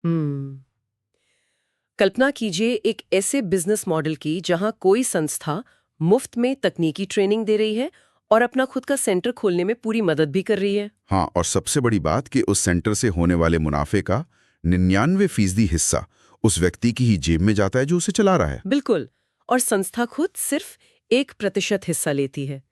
हम्म। कल्पना कीजिए एक ऐसे बिजनेस मॉडल की जहां कोई संस्था मुफ्त में तकनीकी ट्रेनिंग दे रही है और अपना खुद का सेंटर खोलने में पूरी मदद भी कर रही है। हाँ, और सबसे बड़ी बात कि उस सेंटर से होने वाले मुनाफे का 99% हिस्सा उस व्यक्ति की ही जेब में जाता है जो उसे चला रहा है। बिल्कुल। और संस्था खुद सिर्फ 1% हिस्सा लेती है।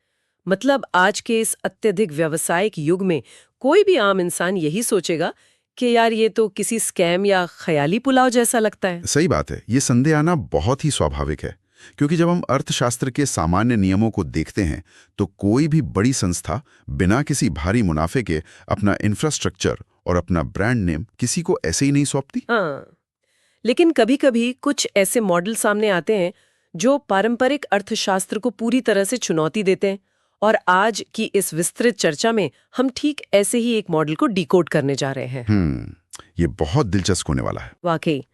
मतलब आज के इस अत्यधिक व्यावसायिक युग में कोई भी आम इंसान यही सोचेगा कि यार ये तो किसी स्कैम या ख्याली पुलाव जैसा लगता है। सही बात है, ये संदेह आना बहुत ही स्वाभाविक है, क्योंकि जब हम अर्थशास्त्र के सामान्य नियमों को देखते हैं तो कोई भी बड़ी संस्था बिना किसी भारी मुनाफे के अपना इंफ्रास्ट्रक्चर और अपना ब्रांड नेम किसी को ऐसे ही नहीं सौंपती। हाँ, लेकिन कभी-कभी कुछ ऐसे मॉडल सामने आते हैं जो पारंपरिक अर्थशास्त्र को पूरी तरह से चुनौती देते हैं। और आज की इस विस्तृत चर्चा में हम ठीक ऐसे ही एक मॉडल को डिकोड करने जा रहे हैं। ये बहुत दिलचस्प होने वाला है। वाकई,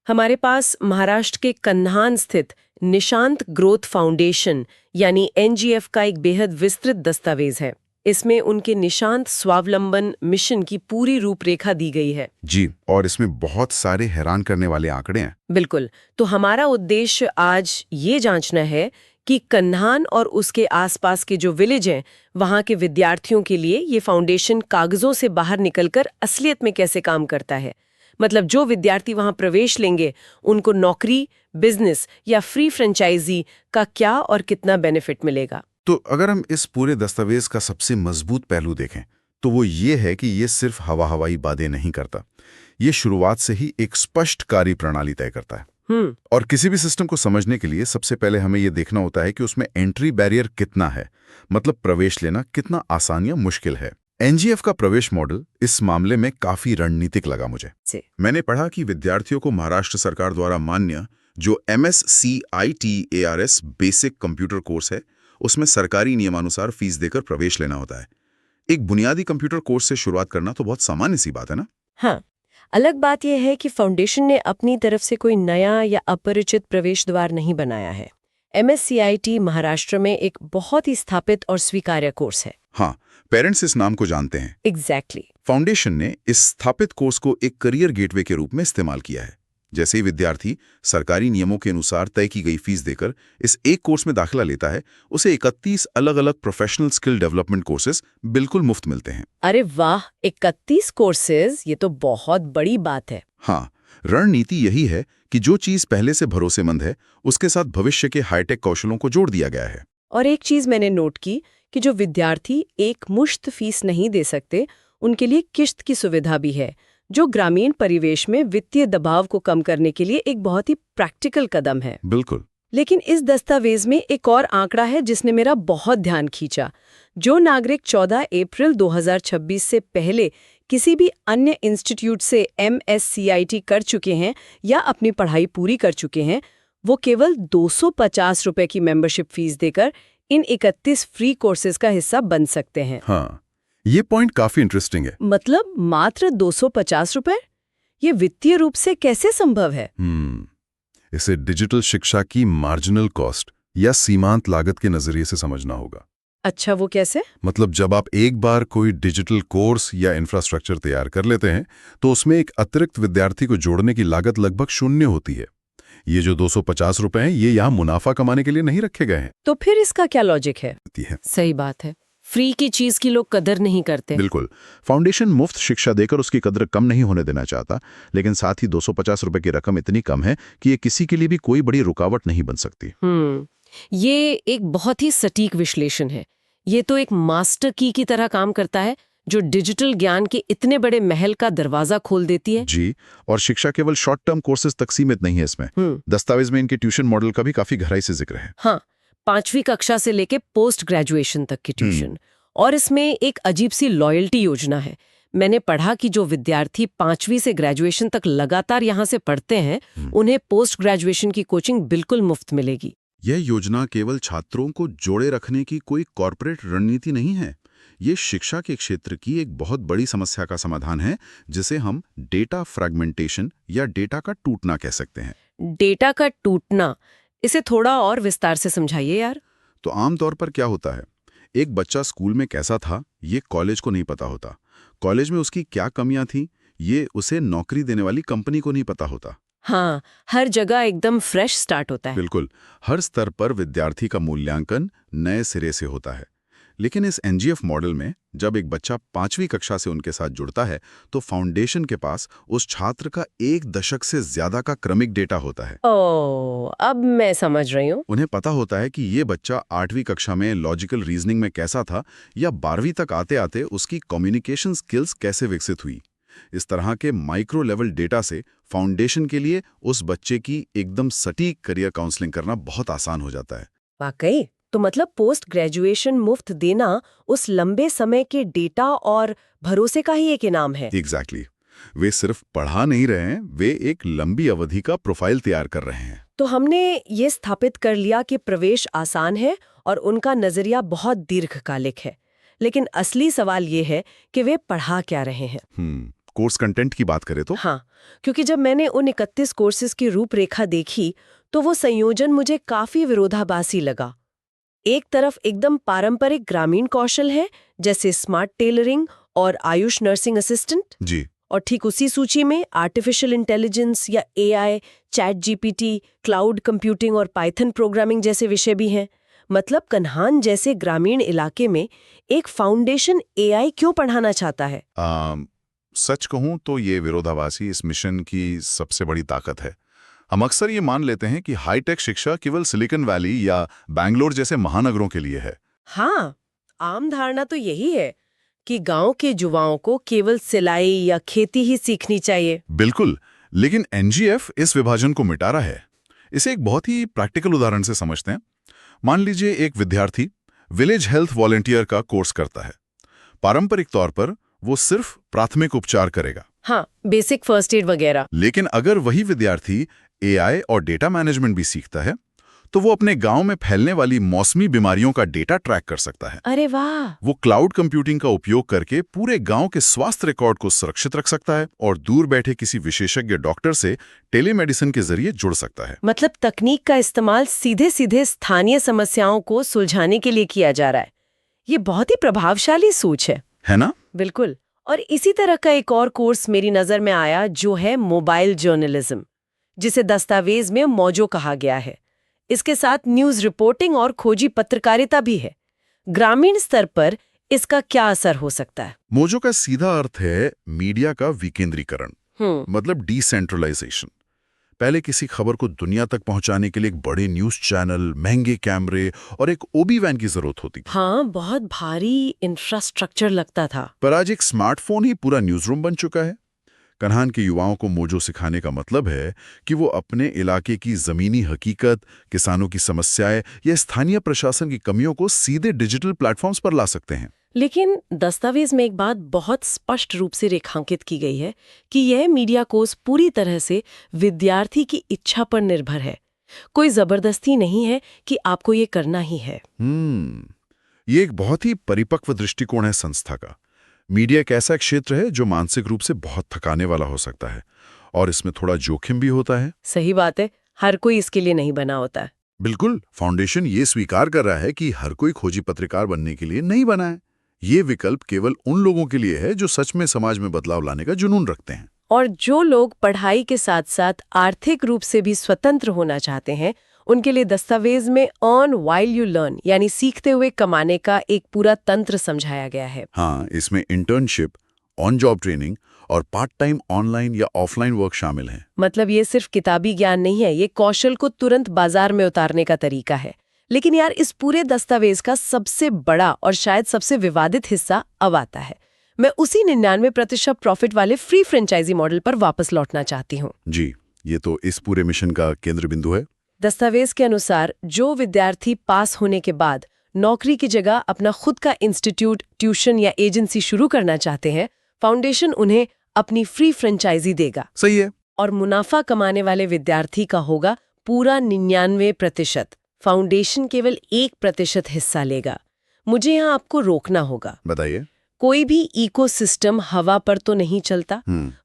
हमारे पास महाराष्ट्र के कन्हान स्थित निशांत ग्रोथ फाउंडेशन यानी एनजीएफ का एक बेहद विस्तृत दस्तावेज है। इसमें उनके निशांत स्वावलंबन मिशन की पूरी रूपरेखा दी गई है। जी, और इसमें बहुत सारे हैरान करने वाले आंकड़े हैं। बिल्कुल। तो हमारा उद्देश्य आज ये जांचना है कि कन्हान और उसके आसपास के जो विलेज हैं, वहाँ के विद्यार्थियों के लिए ये फाउंडेशन कागजों से बाहर निकलकर असलियत में कैसे काम करता है। मतलब जो विद्यार्थी वहाँ प्रवेश लेंगे, उनको नौकरी, बिजनेस या फ्री फ्रेंचाइजी का क्या और कितना बेनिफिट मिलेगा। तो अगर हम इस पूरे दस्तावेज का सबसे मजबूत पहलू देखें तो वो ये है कि ये सिर्फ हवाई बातें नहीं करता। ये शुरुआत से ही एक स्पष्ट कार्यप्रणाली तय करता है। और किसी भी सिस्टम को समझने के लिए सबसे पहले हमें यह देखना होता है कि उसमें एंट्री बैरियर कितना है, मतलब प्रवेश लेना कितना आसान या मुश्किल है। एनजीएफ का प्रवेश मॉडल इस मामले में काफी रणनीतिक लगा मुझे। मैंने पढ़ा कि विद्यार्थियों को महाराष्ट्र सरकार द्वारा मान्य जो MSCIT-ARS बेसिक कंप्यूटर कोर्स है, उसमें सरकारी नियमानुसार फीस देकर प्रवेश लेना होता है। एक बुनियादी कंप्यूटर कोर्स से शुरुआत करना तो बहुत सामान्य सी बात है ना। हाँ, अलग बात यह है कि फाउंडेशन ने अपनी तरफ से कोई नया या अपरिचित प्रवेश द्वार नहीं बनाया है। MSCIT महाराष्ट्र में एक बहुत ही स्थापित और स्वीकार्य कोर्स है। हाँ, पेरेंट्स इस नाम को जानते हैं। एग्जैक्टली। फाउंडेशन ने इस स्थापित कोर्स को एक करियर गेटवे के रूप में इस्तेमाल किया है। जैसे ही विद्यार्थी सरकारी नियमों के अनुसार तय की गई फीस देकर इस एक कोर्स में दाखिला लेता है, उसे 31 अलग-अलग प्रोफेशनल स्किल डेवलपमेंट कोर्सेज बिल्कुल मुफ्त मिलते हैं। अरे वाह, 31 कोर्सेज, ये तो बहुत बड़ी बात है। हाँ, रणनीति यही है कि जो चीज पहले से भरोसेमंद है उसके साथ भविष्य के हाईटेक कौशलों को जोड़ दिया गया है। और एक चीज मैंने नोट की कि जो विद्यार्थी एक मुश्त फीस नहीं दे सकते, उनके लिए किश्त की सुविधा भी है, जो ग्रामीण परिवेश में वित्तीय दबाव को कम करने के लिए एक बहुत ही प्रैक्टिकल कदम है। बिल्कुल। लेकिन इस दस्तावेज में एक और आंकड़ा है जिसने मेरा बहुत ध्यान खींचा। जो नागरिक 14 अप्रैल 2026 से पहले किसी भी अन्य इंस्टीट्यूट से MSCIT कर चुके हैं या अपनी पढ़ाई पूरी कर चुके हैं, वो केवल 250 रुपए की मेंबरशिप फीस देकर इन 31 फ्री कोर्सेज का हिस्सा बन सकते हैं। हाँ, ये पॉइंट काफी इंटरेस्टिंग है। मतलब मात्र 250 रुपए? ये वित्तीय रूप से कैसे संभव है? इसे डिजिटल शिक्षा की मार्जिनल कॉस्ट या सीमांत लागत के नजरिए से समझना होगा। अच्छा, वो कैसे? मतलब जब आप एक बार कोई डिजिटल कोर्स या इंफ्रास्ट्रक्चर तैयार कर लेते हैं तो उसमें एक अतिरिक्त विद्यार्थी को जोड़ने की लागत लगभग शून्य होती है। ये जो 250 रुपए हैं, ये यहाँ मुनाफा कमाने के लिए नहीं रखे गए हैं। तो फिर इसका क्या लॉजिक है? सही बात है, फ्री की चीज की लोग कदर नहीं करते। बिल्कुल। फाउंडेशन मुफ्त शिक्षा देकर उसकी कदर कम नहीं होने देना चाहता, लेकिन साथ ही 250 रुपए की रकम इतनी कम है कि ये किसी के लिए भी कोई बड़ी रुकावट नहीं बन सकती। ये एक बहुत ही सटीक विश्लेषण है। ये तो एक मास्टर की तरह काम करता है जो डिजिटल ज्ञान के इतने बड़े महल का दरवाजा खोल देती है। जी, और शिक्षा केवल शॉर्ट टर्म कोर्सेज तक सीमित नहीं है इसमें। दस्तावेज में इनके ट्यूशन मॉडल का भी काफी गहराई से जिक्र है। हाँ, 5वीं कक्षा से लेके पोस्ट ग्रेजुएशन तक की ट्यूशन। और इसमें एक अजीब सी लॉयल्टी योजना है। मैंने पढ़ा कि जो विद्यार्थी 5वीं से ग्रेजुएशन तक लगातार यहाँ से पढ़ते हैं, उन्हें पोस्ट ग्रेजुएशन की कोचिंग बिल्कुल मुफ्त मिलेगी। यह योजना केवल छात्रों को जोड़े रखने की कोई कॉर्पोरेट रणनीति नहीं है। ये शिक्षा के क्षेत्र की एक बहुत बड़ी समस्या का समाधान है, जिसे हम डेटा फ्रैगमेंटेशन या डेटा का टूटना कह सकते हैं। डेटा का टूटना, इसे थोड़ा और विस्तार से समझाइए यार। तो आमतौर पर क्या होता है, एक बच्चा स्कूल में कैसा था ये कॉलेज को नहीं पता होता। कॉलेज में उसकी क्या कमियां थी ये उसे नौकरी देने वाली कंपनी को नहीं पता होता। हाँ, हर जगह एकदम फ्रेश स्टार्ट होता है। बिल्कुल, हर स्तर पर विद्यार्थी का मूल्यांकन नए सिरे से होता है। लेकिन इस एनजीएफ मॉडल में जब एक बच्चा 5वीं कक्षा से उनके साथ जुड़ता है तो फाउंडेशन के पास उस छात्र का 1 दशक से ज्यादा का क्रमिक डेटा होता है। ओह, अब मैं समझ रही हूँ। उन्हें पता होता है कि ये बच्चा 8वीं कक्षा में लॉजिकल रीजनिंग में कैसा था या 12वीं तक आते आते उसकी कम्युनिकेशन स्किल्स कैसे विकसित हुई। इस तरह के माइक्रो लेवल डेटा से फाउंडेशन के लिए उस बच्चे की एकदम सटीक करियर काउंसलिंग करना बहुत आसान हो जाता है। वाकई, तो मतलब पोस्ट ग्रेजुएशन मुफ्त देना उस लंबे समय के डेटा और भरोसे का ही एक इनाम है। एग्जैक्टली। वे सिर्फ पढ़ा नहीं रहे हैं, वे एक लंबी अवधि का प्रोफाइल तैयार कर रहे हैं। तो हमने ये स्थापित कर लिया कि प्रवेश आसान है और उनका नजरिया बहुत दीर्घकालिक है। लेकिन असली सवाल ये है कि वे पढ़ा क्या रहे हैं। कोर्स कंटेंट की बात करें तो हाँ, क्योंकि जब मैंने उन 31 कोर्सेज की रूपरेखा देखी तो वो संयोजन मुझे काफी विरोधाभासी लगा। एक तरफ एकदम पारंपरिक ग्रामीण कौशल है, जैसे स्मार्ट टेलरिंग और आयुष नर्सिंग असिस्टेंट जी, और ठीक उसी सूची में आर्टिफिशियल इंटेलिजेंस या AI, chat GPT, cloud computing और पाइथन प्रोग्रामिंग जैसे विषय भी हैं। मतलब कन्हान जैसे ग्रामीण इलाके में एक फाउंडेशन एआई क्यों पढ़ाना चाहता है? सच कहूं तो ये विरोधाभासी इस मिशन की सबसे बड़ी ताकत है। हम अक्सर ये मान लेते हैं कि हाईटेक शिक्षा केवल सिलिकॉन वैली या बैंगलोर जैसे महानगरों के लिए है। हाँ, आम धारणा तो यही है कि गांव के युवाओं को केवल सिलाई या खेती ही सीखनी चाहिए। बिल्कुल, लेकिन एनजीएफ इस विभाजन को मिटा रहा है। इसे एक बहुत ही प्रैक्टिकल उदाहरण से समझते हैं। मान लीजिए एक विद्यार्थी विलेज हेल्थ वॉलंटियर का कोर्स करता है। पारंपरिक तौर पर वो सिर्फ प्राथमिक उपचार करेगा। हाँ, बेसिक फर्स्ट एड वगैरह। लेकिन अगर वही विद्यार्थी एआई और डेटा मैनेजमेंट भी सीखता है तो वो अपने गांव में फैलने वाली मौसमी बीमारियों का डेटा ट्रैक कर सकता है। अरे वाह! वो क्लाउड कंप्यूटिंग का उपयोग करके पूरे गांव के स्वास्थ्य रिकॉर्ड को सुरक्षित रख सकता है और दूर बैठे किसी विशेषज्ञ डॉक्टर से टेलीमेडिसिन के जरिए जुड़ सकता है। मतलब तकनीक का इस्तेमाल सीधे सीधे स्थानीय समस्याओं को सुलझाने के लिए किया जा रहा है। ये बहुत ही प्रभावशाली सोच है ना? बिल्कुल। और इसी तरह का एक और कोर्स मेरी नजर में आया जो है मोबाइल जर्नलिज्म, जिसे दस्तावेज में मौजो कहा गया है। इसके साथ न्यूज रिपोर्टिंग और खोजी पत्रकारिता भी है। ग्रामीण स्तर पर इसका क्या असर हो सकता है? मोजो का सीधा अर्थ है मीडिया का विकेंद्रीकरण, मतलब डिसेंट्रलाइजेशन। पहले किसी खबर को दुनिया तक पहुंचाने के लिए एक बड़े न्यूज चैनल, महंगे कैमरे और एक ओबी वैन की जरूरत होती थी। हाँ, बहुत भारी इंफ्रास्ट्रक्चर लगता था। पर आज एक स्मार्टफोन ही पूरा न्यूज रूम बन चुका है। कन्हान के युवाओं को मोजो सिखाने का मतलब है कि वो अपने इलाके की जमीनी हकीकत, किसानों की समस्याएं या स्थानीय प्रशासन की कमियों को सीधे डिजिटल प्लेटफॉर्म्स पर ला सकते हैं। लेकिन दस्तावेज में एक बात बहुत स्पष्ट रूप से रेखांकित की गई है कि यह मीडिया कोर्स पूरी तरह से विद्यार्थी की इच्छा पर निर्भर है। कोई जबरदस्ती नहीं है कि आपको ये करना ही है। ये एक बहुत ही परिपक्व दृष्टिकोण है संस्था का। मीडिया एक ऐसा क्षेत्र है जो मानसिक रूप से बहुत थकाने वाला हो सकता है और इसमें थोड़ा जोखिम भी होता है। सही बात है, हर कोई इसके लिए नहीं बना होता है। बिल्कुल, फाउंडेशन ये स्वीकार कर रहा है कि हर कोई खोजी पत्रकार बनने के लिए नहीं बना है। ये विकल्प केवल उन लोगों के लिए है जो सच में समाज में बदलाव लाने का जुनून रखते हैं। और जो लोग पढ़ाई के साथ साथ आर्थिक रूप से भी स्वतंत्र होना चाहते हैं, उनके लिए दस्तावेज में अर्न व्हाइल यू लर्न यानी सीखते हुए कमाने का एक पूरा तंत्र समझाया गया है। हाँ, इसमें इंटर्नशिप, ऑन जॉब ट्रेनिंग और पार्ट टाइम ऑनलाइन या ऑफलाइन वर्क शामिल हैं। मतलब ये सिर्फ किताबी ज्ञान नहीं है, ये कौशल को तुरंत बाजार में उतारने का तरीका है। लेकिन यार, इस पूरे दस्तावेज का सबसे बड़ा और शायद सबसे विवादित हिस्सा अब आता है। मैं उसी 99% प्रॉफिट वाले फ्री फ्रेंचाइजी मॉडल पर वापस लौटना चाहती हूँ। जी, ये तो इस पूरे मिशन का केंद्र बिंदु है। दस्तावेज के अनुसार जो विद्यार्थी पास होने के बाद नौकरी की जगह अपना खुद का इंस्टीट्यूट, ट्यूशन या एजेंसी शुरू करना चाहते हैं, फाउंडेशन उन्हें अपनी फ्री फ्रेंचाइजी देगा। सही है। और मुनाफा कमाने वाले विद्यार्थी का होगा पूरा 99%। फाउंडेशन केवल 1% हिस्सा लेगा। मुझे यहाँ आपको रोकना होगा। बताइए। कोई भी इकोसिस्टम हवा पर तो नहीं चलता।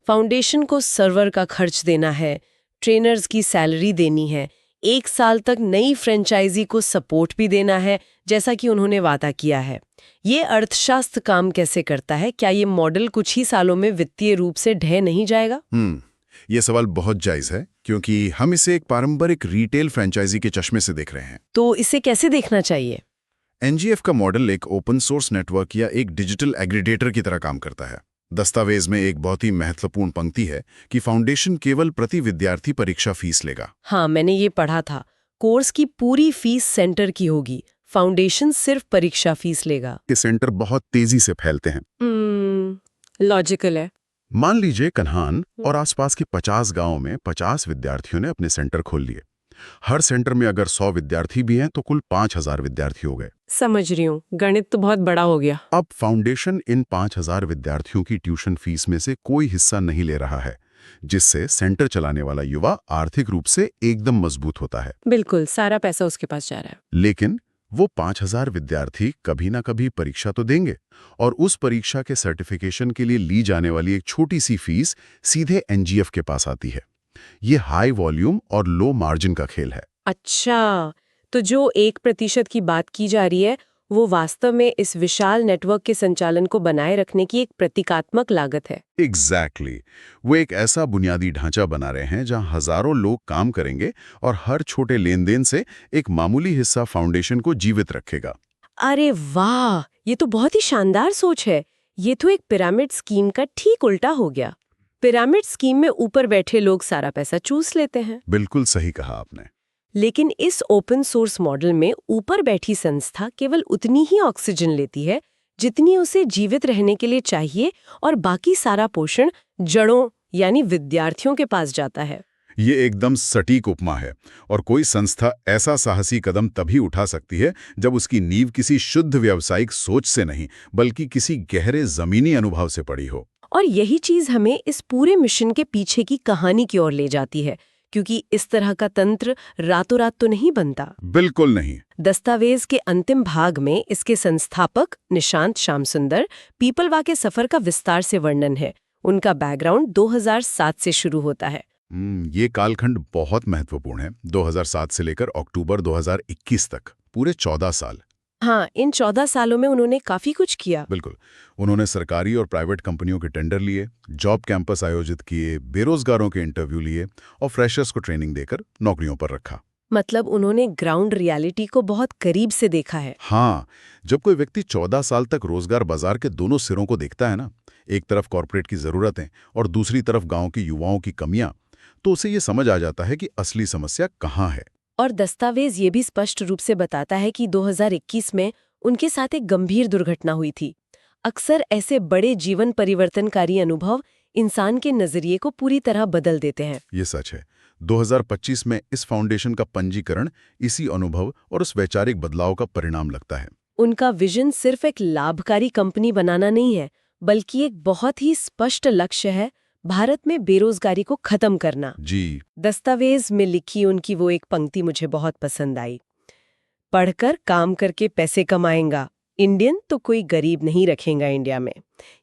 फाउंडेशन को सर्वर का खर्च देना है, ट्रेनर्स की सैलरी देनी है, 1 साल तक नई फ्रेंचाइजी को सपोर्ट भी देना है, जैसा कि उन्होंने वादा किया है। ये अर्थशास्त्र काम कैसे करता है? क्या ये मॉडल कुछ ही सालों में वित्तीय रूप से ढह नहीं जाएगा? ये सवाल बहुत जायज है, क्योंकि हम इसे एक पारंपरिक रिटेल फ्रेंचाइजी के चश्मे से देख रहे हैं। तो इसे कैसे देखना चाहिए? एनजीएफ का मॉडल एक ओपन सोर्स नेटवर्क या एक डिजिटल एग्रीगेटर की तरह काम करता है। दस्तावेज में एक बहुत ही महत्वपूर्ण पंक्ति है कि फाउंडेशन केवल प्रति विद्यार्थी परीक्षा फीस लेगा। हाँ, मैंने ये पढ़ा था। कोर्स की पूरी फीस सेंटर की होगी, फाउंडेशन सिर्फ परीक्षा फीस लेगा। ये सेंटर बहुत तेजी से फैलते हैं। लॉजिकल है। मान लीजिए कन्हान और आसपास के 50 गांवों में 50 विद्यार्थियों ने अपने सेंटर खोल लिए। हर सेंटर में अगर 100 विद्यार्थी भी हैं तो कुल 5000 विद्यार्थी हो गए। समझ रही हूँ, गणित तो बहुत बड़ा हो गया। अब फाउंडेशन इन 5000 विद्यार्थियों की ट्यूशन फीस में से कोई हिस्सा नहीं ले रहा है, जिससे सेंटर चलाने वाला युवा आर्थिक रूप से एकदम मजबूत होता है। बिल्कुल, सारा पैसा उसके पास जा रहा है। लेकिन वो 5000 विद्यार्थी कभी ना कभी परीक्षा तो देंगे, और उस परीक्षा के सर्टिफिकेशन के लिए ली जाने वाली एक छोटी सी फीस सीधे एनजीएफ के पास आती है। ये हाई वॉल्यूम और लो मार्जिन का खेल है। अच्छा, तो जो 1% की बात की जा रही है, वो वास्तव में इस विशाल नेटवर्क के संचालन को बनाए रखने की एक प्रतीकात्मक लागत है। एग्जैक्टली। वो एक ऐसा बुनियादी ढांचा बना रहे हैं जहां हजारों लोग काम करेंगे और हर छोटे लेन देन से एक मामूली हिस्सा फाउंडेशन को जीवित रखेगा। अरे वाह, ये तो बहुत ही शानदार सोच है। ये तो एक पिरामिड स्कीम का ठीक उल्टा हो गया। पिरामिड स्कीम में ऊपर बैठे लोग सारा पैसा चूस लेते हैं। बिल्कुल सही कहा आपने। लेकिन इस ओपन सोर्स मॉडल में ऊपर बैठी संस्था केवल उतनी ही ऑक्सीजन लेती है जितनी उसे जीवित रहने के लिए चाहिए, और बाकी सारा पोषण जड़ों यानी विद्यार्थियों के पास जाता है। ये एकदम सटीक उपमा है, और कोई संस्था ऐसा साहसी कदम तभी उठा सकती है जब उसकी नींव किसी शुद्ध व्यावसायिक सोच से नहीं, बल्कि किसी गहरे जमीनी अनुभव से पड़ी हो। और यही चीज हमें इस पूरे मिशन के पीछे की कहानी की ओर ले जाती है, क्योंकि इस तरह का तंत्र रातों रात तो नहीं बनता। बिल्कुल नहीं। दस्तावेज के अंतिम भाग में इसके संस्थापक निशांत श्यामसुंदर पीपलवा के सफर का विस्तार से वर्णन है। उनका बैकग्राउंड 2007 से शुरू होता है। ये कालखंड बहुत महत्वपूर्ण है। 2007 से लेकर अक्टूबर 2021 तक, पूरे 14 साल। हाँ, इन 14 सालों में उन्होंने काफी कुछ किया। बिल्कुल। उन्होंने सरकारी और प्राइवेट कंपनियों के टेंडर लिए, जॉब कैंपस आयोजित किए, बेरोजगारों के इंटरव्यू लिए और फ्रेशर्स को ट्रेनिंग देकर नौकरियों पर रखा। मतलब उन्होंने ग्राउंड रियलिटी को बहुत करीब से देखा है। हाँ, जब कोई व्यक्ति 14 साल तक रोजगार बाजार के दोनों सिरों को देखता है ना, एक तरफ कॉर्पोरेट की जरूरतें और दूसरी तरफ गांव के युवाओं की कमियां, तो उसे ये समझ आ जाता है कि असली समस्या कहाँ है। और दस्तावेज ये भी स्पष्ट रूप से बताता है कि 2021 में उनके साथ एक गंभीर दुर्घटना हुई थी। अक्सर ऐसे बड़े जीवन परिवर्तनकारी अनुभव इंसान के नजरिए को पूरी तरह बदल देते हैं। ये सच है। 2025 में इस फाउंडेशन का पंजीकरण इसी अनुभव और उस वैचारिक बदलाव का परिणाम लगता है। उनका विजन सिर्फ एक लाभकारी कंपनी बनाना नहीं है, बल्कि एक बहुत ही स्पष्ट लक्ष्य है, भारत में बेरोजगारी को खत्म करना। जी। दस्तावेज में लिखी उनकी वो एक पंक्ति मुझे बहुत पसंद आई। पढ़कर काम करके पैसे कमाएंगा, इंडियन तो कोई गरीब नहीं रखेगा इंडिया में।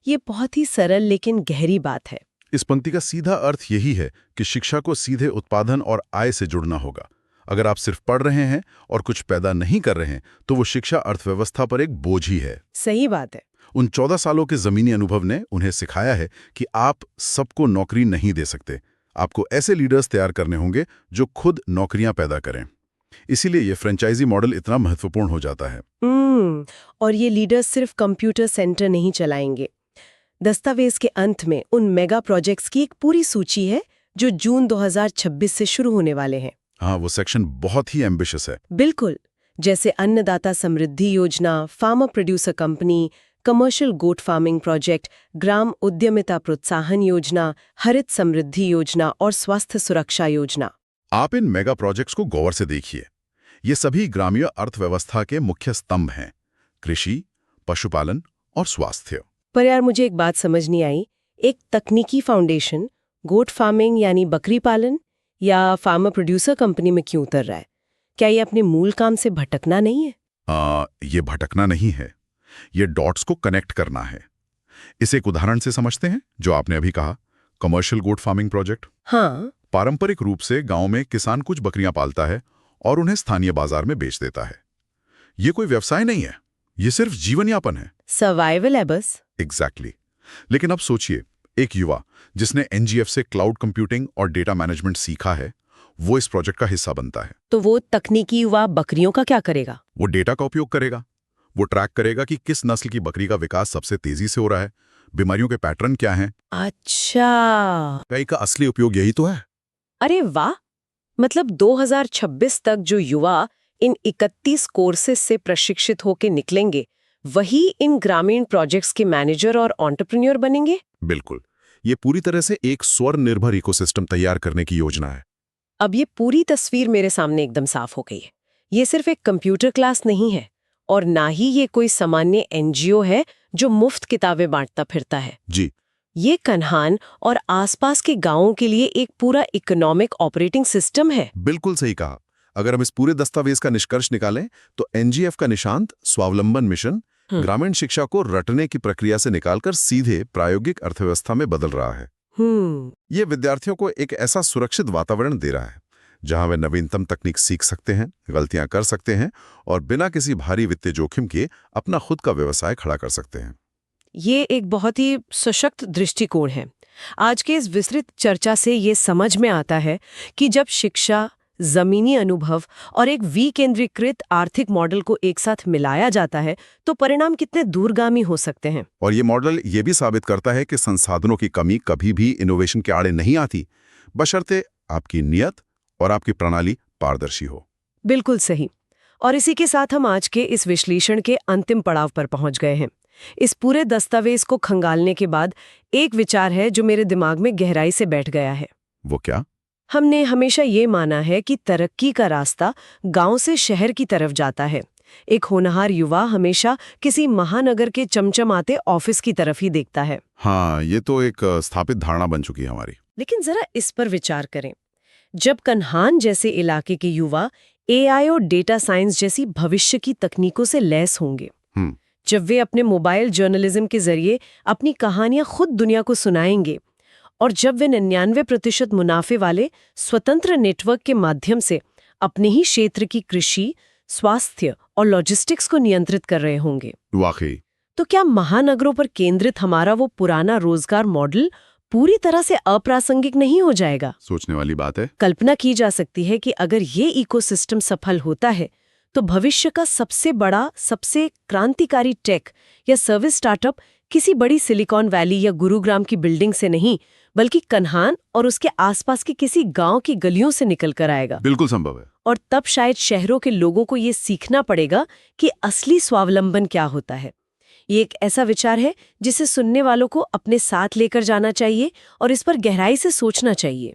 ये बहुत ही सरल लेकिन गहरी बात है। इस पंक्ति का सीधा अर्थ यही है कि शिक्षा को सीधे उत्पादन और आय से जुड़ना होगा। अगर आप सिर्फ पढ़ रहे हैं और कुछ पैदा नहीं कर रहे हैं, तो वो शिक्षा अर्थव्यवस्था पर एक बोझ ही है। सही बात है। उन 14 सालों के जमीनी अनुभव ने उन्हें सिखाया है कि आप सबको नौकरी नहीं दे सकते। आपको ऐसे लीडर्स तैयार करने होंगे जो खुद नौकरियां पैदा करें। इसीलिए ये फ्रेंचाइजी मॉडल इतना महत्वपूर्ण हो जाता है। और ये लीडर्स सिर्फ कंप्यूटर सेंटर नहीं चलाएंगे। दस्तावेज के अंत में उन मेगा प्रोजेक्ट्स की एक पूरी सूची है जो जून 2026 से शुरू होने वाले हैं। हाँ, वो सेक्शन बहुत ही एम्बिशियस है। बिल्कुल, जैसे अन्नदाता समृद्धि योजना, farmer producer company, commercial goat farming project, ग्राम उद्यमिता प्रोत्साहन योजना, हरित समृद्धि योजना और स्वास्थ्य सुरक्षा योजना। आप इन मेगा प्रोजेक्ट्स को गौर से देखिए। ये सभी ग्रामीण अर्थव्यवस्था के मुख्य स्तंभ हैं: कृषि, पशुपालन और स्वास्थ्य। पर यार, मुझे एक बात समझ नहीं आई। एक तकनीकी फाउंडेशन गोट फार्मिंग यानी बकरी पालन या फार्मर प्रोड्यूसर कंपनी में क्यों उतर रहा है? क्या ये अपने मूल काम से भटकना नहीं है? ये भटकना नहीं है, ये डॉट्स को कनेक्ट करना है। इसे एक उदाहरण से समझते हैं, जो आपने अभी कहा, कमर्शियल गोट फार्मिंग प्रोजेक्ट। हाँ, पारंपरिक रूप से गांव में किसान कुछ बकरियां पालता है और उन्हें स्थानीय बाजार में बेच देता है। ये कोई व्यवसाय नहीं है, ये सिर्फ जीवन यापन है। सर्वाइवल है बस। एग्जैक्टली। लेकिन अब सोचिए, एक युवा जिसने एनजीएफ से क्लाउड कंप्यूटिंग और डेटा मैनेजमेंट सीखा है, वो इस प्रोजेक्ट का हिस्सा बनता है। तो वो तकनीकी युवा बकरियों का क्या करेगा? वो डेटा का उपयोग करेगा। वो ट्रैक करेगा कि किस नस्ल की बकरी का विकास सबसे तेजी से हो रहा है, बीमारियों के पैटर्न क्या हैं। अच्छा, कई का असली उपयोग यही तो है। अरे वाह! मतलब 2026 तक जो युवा इन 31 कोर्सेज से प्रशिक्षित होकर निकलेंगे, वही इन ग्रामीण प्रोजेक्ट्स के मैनेजर और एंटरप्रेन्योर बनेंगे? बिल्कुल। ये पूरी तरह से एक स्वनिर्भर इकोसिस्टम तैयार करने की योजना है। अब ये पूरी तस्वीर मेरे सामने एकदम साफ हो गई है। ये सिर्फ एक कंप्यूटर क्लास नहीं है और ना ही ये कोई सामान्य एनजीओ है जो मुफ्त किताबें बांटता फिरता है। जी। ये कन्हान और आसपास के गांवों के लिए एक पूरा इकोनॉमिक ऑपरेटिंग सिस्टम है। बिल्कुल सही कहा। अगर हम इस पूरे दस्तावेज का निष्कर्ष निकालें तो एनजीएफ का निशांत स्वावलंबन मिशन ग्रामीण शिक्षा को रटने की प्रक्रिया से निकालकर सीधे प्रायोगिक अर्थव्यवस्था में बदल रहा है। ये विद्यार्थियों को एक ऐसा सुरक्षित वातावरण दे रहा है जहां वे नवीनतम तकनीक सीख सकते हैं, गलतियां कर सकते हैं और बिना किसी भारी वित्तीय जोखिम के अपना खुद का व्यवसाय खड़ा कर सकते हैं। ये एक बहुत ही सशक्त दृष्टिकोण है। आज के इस विस्तृत चर्चा से ये समझ में आता है कि जब शिक्षा, जमीनी अनुभव और एक विकेंद्रीकृत आर्थिक मॉडल को एक साथ मिलाया जाता है तो परिणाम कितने दूरगामी हो सकते हैं। और ये मॉडल ये भी साबित करता है कि संसाधनों की कमी कभी भी इनोवेशन के आड़े नहीं आती, बशर्ते आपकी नियत और आपकी प्रणाली पारदर्शी हो। बिल्कुल सही। और इसी के साथ हम आज के इस विश्लेषण के अंतिम पड़ाव पर पहुंच गए हैं। इस पूरे दस्तावेज को खंगालने के बाद एक विचार है जो मेरे दिमाग में गहराई से बैठ गया है। वो क्या? हमने हमेशा ये माना है कि तरक्की का रास्ता गांव से शहर की तरफ जाता है। एक होनहार युवा हमेशा किसी महानगर के चमचमाते ऑफिस की तरफ ही देखता है। हाँ, ये तो एक स्थापित धारणा बन चुकी है हमारी। लेकिन जरा इस पर विचार करें। जब कन्हान जैसे इलाके के युवा एआई और डेटा साइंस जैसी भविष्य की तकनीकों से लैस होंगे, जब वे अपने मोबाइल जर्नलिज्म के जरिए अपनी कहानियां खुद दुनिया को सुनाएंगे और जब वे 99% मुनाफे वाले स्वतंत्र नेटवर्क के माध्यम से अपने ही क्षेत्र की कृषि, स्वास्थ्य और लॉजिस्टिक्स को नियंत्रित कर रहे होंगे, वाकई तो क्या महानगरों पर केंद्रित हमारा वो पुराना रोजगार मॉडल पूरी तरह से अप्रासंगिक नहीं हो जाएगा? सोचने वाली बात है। कल्पना की जा सकती है कि अगर ये इकोसिस्टम सफल होता है तो भविष्य का सबसे बड़ा, सबसे क्रांतिकारी टेक या सर्विस स्टार्टअप किसी बड़ी सिलिकॉन वैली या गुरुग्राम की बिल्डिंग से नहीं, बल्कि कन्हान और उसके आसपास के किसी गांव की गलियों से निकल कर आएगा। बिल्कुल संभव है। और तब शायद शहरों के लोगों को ये सीखना पड़ेगा कि असली स्वावलंबन क्या होता है। ये एक ऐसा विचार है जिसे सुनने वालों को अपने साथ लेकर जाना चाहिए और इस पर गहराई से सोचना चाहिए।